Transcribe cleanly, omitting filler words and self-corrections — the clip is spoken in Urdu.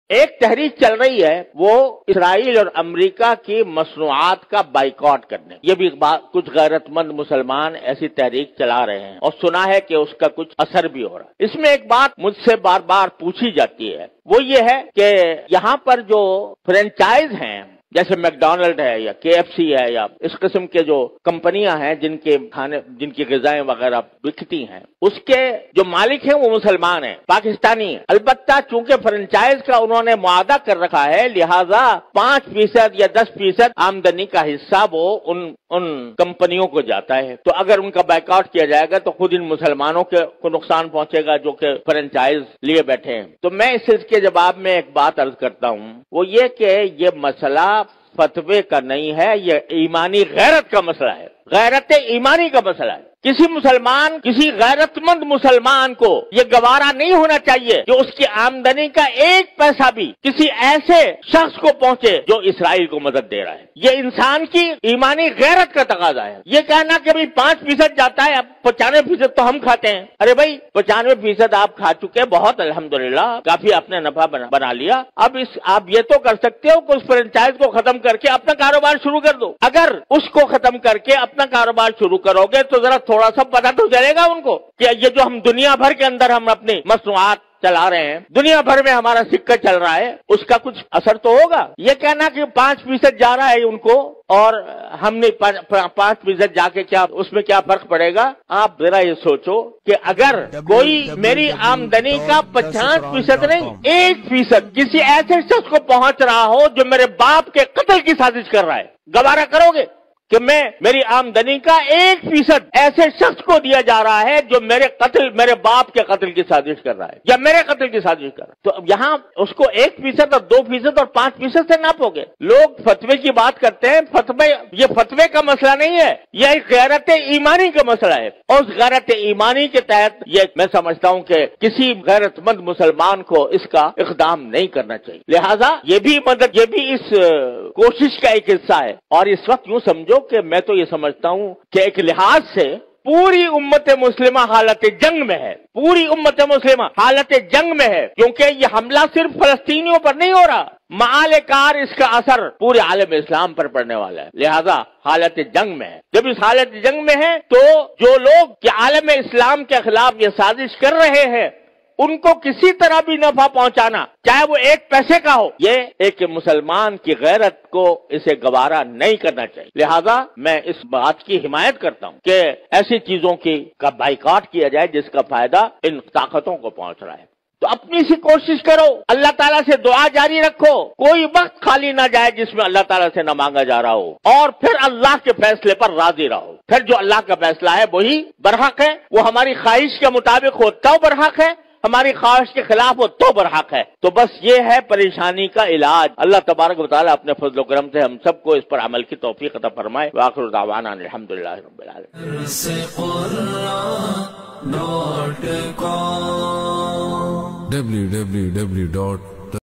ایک تحریک چل رہی ہے وہ اسرائیل اور امریکہ کی مصنوعات کا بائیکاٹ کرنے، یہ بھی کچھ غیرت مند مسلمان ایسی تحریک چلا رہے ہیں اور سنا ہے کہ اس کا کچھ اثر بھی ہو رہا ہے۔ اس میں ایک بات مجھ سے بار بار پوچھی جاتی ہے، وہ یہ ہے کہ یہاں پر جو فرینچائز ہیں جیسے میک ڈونلڈ ہے یا کے ایف سی ہے یا اس قسم کے جو کمپنیاں ہیں جن کے کھانے جن کی غذائیں وغیرہ بکتی ہیں، اس کے جو مالک ہیں وہ مسلمان ہیں، پاکستانی ہیں۔ البتہ چونکہ فرنچائز کا انہوں نے معاہدہ کر رکھا ہے، لہذا 5% یا 10% آمدنی کا حصہ وہ ان کمپنیوں کو جاتا ہے۔ تو اگر ان کا بائیکاٹ کیا جائے گا تو خود ان مسلمانوں کو نقصان پہنچے گا جو کہ فرنچائز لیے بیٹھے ہیں۔ تو میں اس کے جواب میں ایک بات عرض کرتا ہوں، وہ یہ کہ یہ مسئلہ فتوے کا نہیں ہے، یہ ایمانی غیرت کا مسئلہ ہے، غیرت ایمانی کا مسئلہ ہے۔ کسی مسلمان، کسی غیرت مند مسلمان کو یہ گوارا نہیں ہونا چاہیے کہ اس کی آمدنی کا 1 پیسہ بھی کسی ایسے شخص کو پہنچے جو اسرائیل کو مدد دے رہا ہے۔ یہ انسان کی ایمانی غیرت کا تقاضا ہے۔ یہ کہنا کہ 5% جاتا ہے، اب 95% تو ہم کھاتے ہیں۔ ارے بھائی 95% آپ کھا چکے، بہت الحمدللہ، کافی آپ نے نفع بنا لیا۔ اب آپ یہ تو کر سکتے ہو کہ اس فرنچائز کو ختم کر کے اپنا کاروبار شروع کر دو۔ اگر اس کو ختم کر کے اپنا کاروبار شروع کرو گے تو ذرا تھوڑا سا پتہ تو چلے گا ان کو کہ یہ جو ہم دنیا بھر کے اندر ہم اپنی مصنوعات چلا رہے ہیں، دنیا بھر میں ہمارا سکہ چل رہا ہے، اس کا کچھ اثر تو ہوگا۔ یہ کہنا کہ 5% جا رہا ہے ان کو اور ہم نے 5% جا کے کیا اس میں کیا فرق پڑے گا؟ آپ ذرا یہ سوچو کہ اگر کوئی میری آمدنی کا 50% نہیں 1% کسی ایسے شخص کو پہنچ رہا ہو جو میرے باپ کے قتل کی سازش کر رہا ہے، گوارا کرو گے کہ میری آمدنی کا 1% ایسے شخص کو دیا جا رہا ہے جو میرے باپ کے قتل کی سازش کر رہا ہے یا میرے قتل کی سازش کر رہا ہے؟ تو یہاں اس کو 1% اور 2% اور 5% سے ناپو گے۔ لوگ فتوے کی بات کرتے ہیں، یہ فتوے کا مسئلہ نہیں ہے، یہ ایک غیرت ایمانی کا مسئلہ ہے، اور اس غیرت ایمانی کے تحت یہ میں سمجھتا ہوں کہ کسی غیرت مند مسلمان کو اس کا اقدام نہیں کرنا چاہیے۔ لہذا یہ بھی اس کوشش کا ایک حصہ ہے۔ اور اس وقت یوں سمجھو کہ میں تو یہ سمجھتا ہوں کہ ایک لحاظ سے پوری امت مسلمہ حالت جنگ میں ہے، پوری امت مسلمہ حالت جنگ میں ہے، کیونکہ یہ حملہ صرف فلسطینیوں پر نہیں ہو رہا، معال کار اس کا اثر پورے عالم اسلام پر پڑنے والا ہے، لہذا حالت جنگ میں ہے۔ جب اس حالت جنگ میں ہے تو جو لوگ کہ عالم اسلام کے خلاف یہ سازش کر رہے ہیں ان کو کسی طرح بھی نفع پہنچانا، چاہے وہ 1 پیسے کا ہو، یہ ایک مسلمان کی غیرت کو اسے گوارا نہیں کرنا چاہیے۔ لہذا میں اس بات کی حمایت کرتا ہوں کہ ایسی چیزوں کا بائیکاٹ کیا جائے جس کا فائدہ ان طاقتوں کو پہنچ رہا ہے۔ تو اپنی سی کوشش کرو، اللہ تعالیٰ سے دعا جاری رکھو، کوئی وقت خالی نہ جائے جس میں اللہ تعالیٰ سے نہ مانگا جا رہا ہو، اور پھر اللہ کے فیصلے پر راضی رہو۔ پھر جو اللہ کا فیصلہ ہے وہی برحق ہے، وہ ہماری خواہش کے مطابق ہو تو برحق ہے، ہماری خواہش کے خلاف ہو تو برحق ہے۔ تو بس یہ ہے پریشانی کا علاج۔ اللہ تبارک و تعالیٰ اپنے فضل و کرم سے ہم سب کو اس پر عمل کی توفیق عطا فرمائے۔ وآخر دعوانا الحمدللہ رب العالمین۔ www